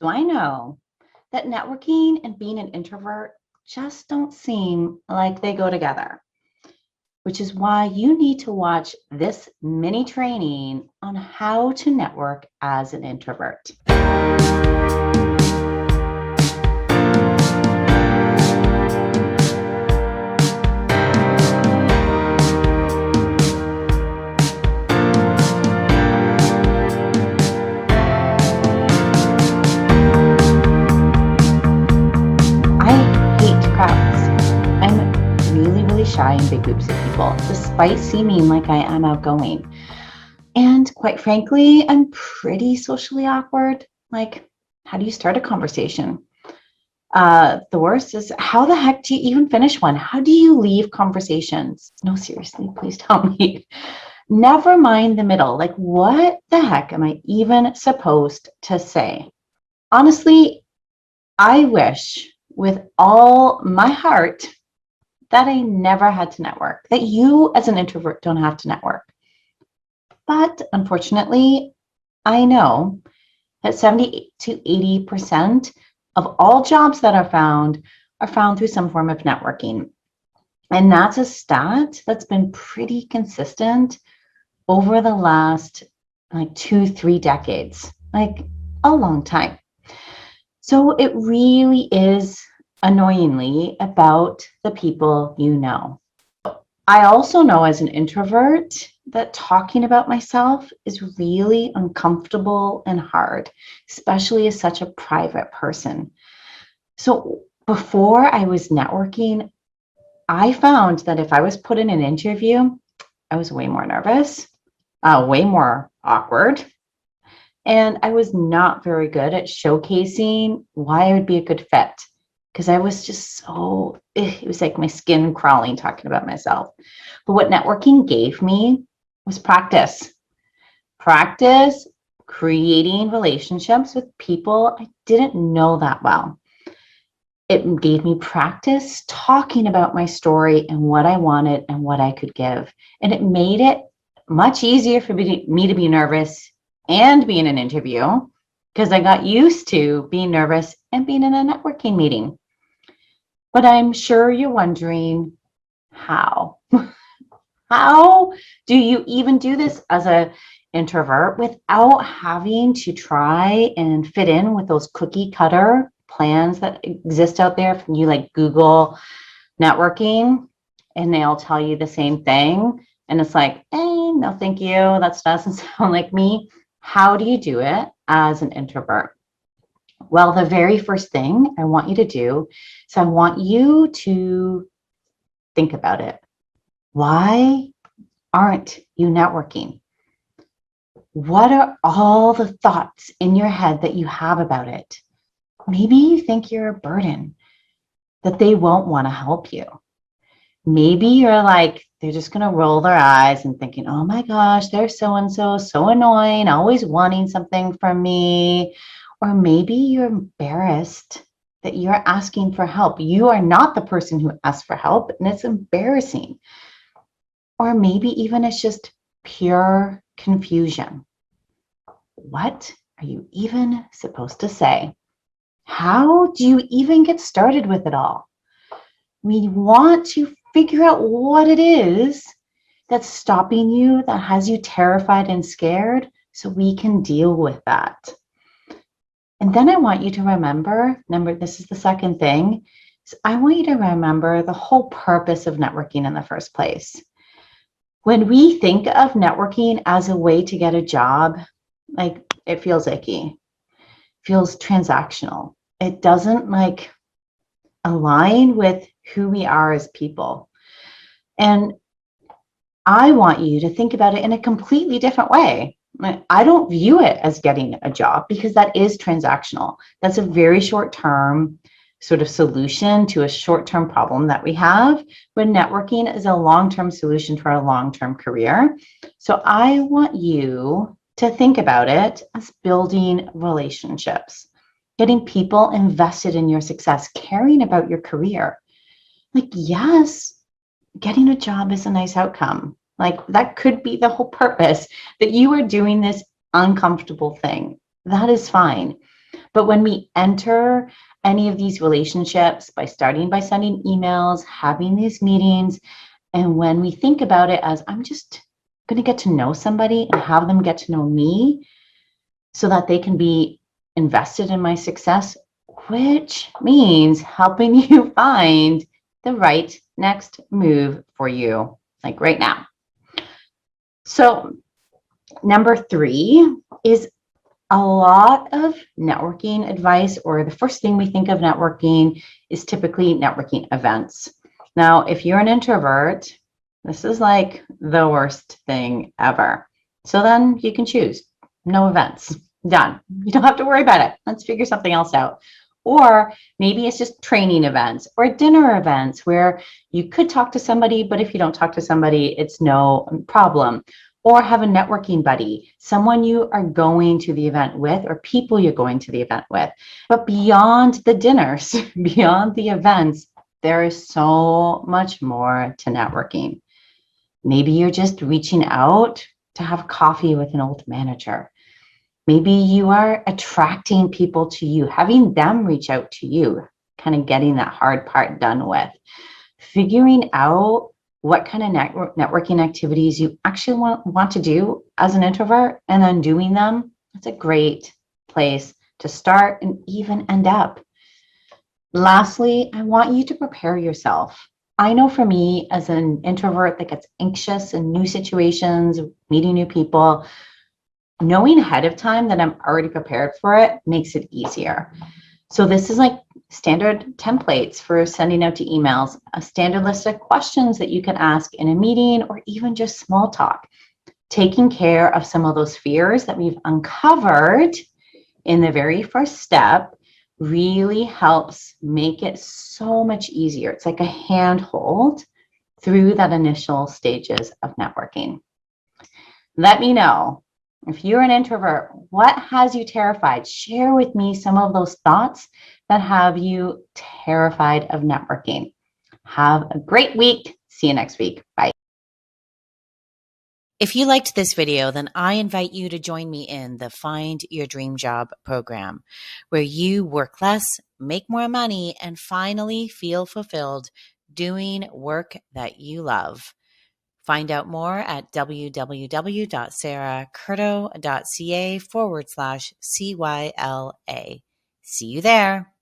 So I know that networking and being an introvert just don't seem like they go together, which is why you need to watch this mini training on how to network as an introvert. I hate crowds. I'm really shy in big groups of people, despite seeming like I am outgoing. And quite frankly, I'm pretty socially awkward. Like, how do you start a conversation? The worst is, how the heck do you even finish one? How do you leave conversations? No, seriously, please tell me. Never mind the middle. Like, what the heck am I even supposed to say? Honestly, I wish with all my heart that I never had to network, that you as an introvert don't have to network. But unfortunately, I know that 70 to 80% of all jobs that are found through some form of networking. And that's a stat that's been pretty consistent over the last like 2, 3 decades, like a long time. So it really is annoyingly about the people you know. I also know as an introvert that talking about myself is really uncomfortable and hard, especially as such a private person. So before I was networking, I found that if I was put in an interview, I was way more nervous, way more awkward, and I was not very good at showcasing why I would be a good fit because I was just so, it was like my skin crawling talking about myself. But what networking gave me was practice creating relationships with people I didn't know that well. It gave me practice talking about my story and what I wanted and what I could give. And it made it much easier for me to be nervous and be in an interview because I got used to being nervous and being in a networking meeting. But I'm sure you're wondering how. How do you even do this as an introvert without having to try and fit in with those cookie cutter plans that exist out there? From you like Google networking and they'll tell you the same thing. And it's like, hey, no, thank you. That doesn't sound like me. How do you do it as an introvert? Well, the very first thing I want you to do is I want you to think about it. Why aren't you networking? What are all the thoughts in your head that you have about it? Maybe you think you're a burden, that they won't want to help you. Maybe you're like, they're just going to roll their eyes and thinking, oh my gosh, they're so-and-so, so annoying, always wanting something from me. Or maybe you're embarrassed that you're asking for help. You are not the person who asked for help, and it's embarrassing. Or maybe even it's just pure confusion. What are you even supposed to say? How do you even get started with it all? We want to figure out what it is that's stopping you, that has you terrified and scared, so we can deal with that. And then I want you to remember, this is the second thing, is I want you to remember the whole purpose of networking in the first place. When we think of networking as a way to get a job, like it feels icky, feels transactional. It doesn't like align with who we are as people. And I want you to think about it in a completely different way. I don't view it as getting a job because that is transactional. That's a very short-term sort of solution to a short-term problem that we have, when networking is a long-term solution for a long-term career. So I want you to think about it as building relationships, getting people invested in your success, caring about your career. Like, yes, getting a job is a nice outcome. Like, that could be the whole purpose, that you are doing this uncomfortable thing. That is fine. But when we enter any of these relationships by starting by sending emails, having these meetings, and when we think about it as I'm just going to get to know somebody and have them get to know me so that they can be invested in my success, which means helping you find the right next move for you, like right now. So, number 3 is a lot of networking advice, or the first thing we think of networking is typically networking events. Now, if you're an introvert, this is like the worst thing ever. So then you can choose no events. Done. You don't have to worry about it. Let's figure something else out. Or maybe it's just training events or dinner events where you could talk to somebody, but if you don't talk to somebody, it's no problem. Or have a networking buddy, someone you are going to the event with, or people you're going to the event with. But beyond the dinners, beyond the events, there is so much more to networking. Maybe you're just reaching out to have coffee with an old manager. Maybe you are attracting people to you, having them reach out to you, kind of getting that hard part done with. Figuring out what kind of networking activities you actually want to do as an introvert and then doing them, that's a great place to start and even end up. Lastly, I want you to prepare yourself. I know for me as an introvert that gets anxious in new situations, meeting new people, knowing ahead of time that I'm already prepared for it makes it easier. So this is like standard templates for sending out to emails, a standard list of questions that you can ask in a meeting or even just small talk. Taking care of some of those fears that we've uncovered in the very first step really helps make it so much easier. It's like a handhold through that initial stages of networking. Let me know if you're an introvert, what has you terrified? Share with me some of those thoughts that have you terrified of networking. Have a great week. See you next week. Bye. If you liked this video, then I invite you to join me in the Find Your Dream Job program, where you work less, make more money, and finally feel fulfilled doing work that you love. Find out more at www.sarahcurto.ca/CYLA. See you there.